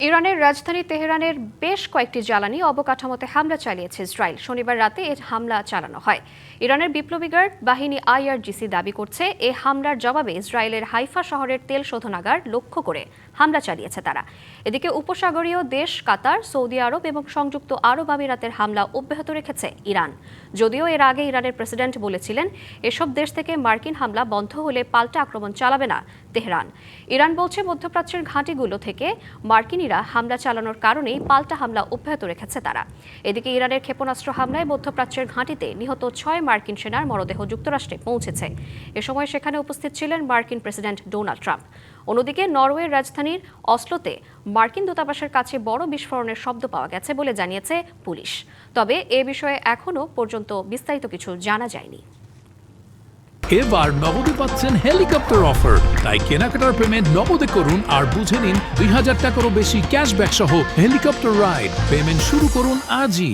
ইরানের রাজধানী তেহরানের বেশ কয়েকটি জ্বালানি অবকাঠামোতে হামলা চালিয়েছে ইসরায়েল। শনিবার রাতে এ হামলা চালানো হয়। ইরানের বিপ্লবী গার্ড বাহিনী আইআরজিসি দাবি করছে, এ হামলার জবাবে ইসরায়েলের হাইফা শহরের তেল শোধনাগার লক্ষ্য করে হামলা চালিয়েছে তারা। এদিকে উপসাগরীয় দেশ কাতার, সৌদি আরব এবং সংযুক্ত আরব আমিরাতের হামলা অব্যাহত রেখেছে ইরান। যদিও এর আগে ইরানের প্রেসিডেন্ট বলেছিলেন, এসব দেশ থেকে মার্কিন হামলা বন্ধ হলে পাল্টা আক্রমণ চালাবে না তেহরান। ইরান বলছে, মধ্যপ্রাচ্যের ঘাঁটিগুলো থেকে মার্কিনিরা হামলা চালানোর কারণেই পাল্টা হামলা অব্যাহত রেখেছে তারা। এদিকে ইরানের ক্ষেপণাস্ত্র হামলায় মধ্যপ্রাচ্যের ঘাঁটিতে নিহত 6 মার্কিন সেনার মরদেহ যুক্তরাষ্ট্রে পৌঁছেছে। এ সময় সেখানে উপস্থিত ছিলেন মার্কিন প্রেসিডেন্ট ডোনাল্ড ট্রাম্প। অন্যদিকে নরওয়ের রাজধানীর অসলোতে মার্কিন দূতাবাসের কাছে বড় বিস্ফোরণের শব্দ পাওয়া গেছে বলে জানিয়েছে পুলিশ। তবে এ বিষয়ে এখনও পর্যন্ত বিস্তারিত কিছু জানা যায়নি। এবার নগদে পাচ্ছেন হেলিকপ্টার অফার, তাই কেনাকাটার পেমেন্ট নগদে করুন আর বুঝে নিন 2000 টাকারও বেশি ক্যাশব্যাক সহ হেলিকপ্টার রাইড। পেমেন্ট শুরু করুন আজই।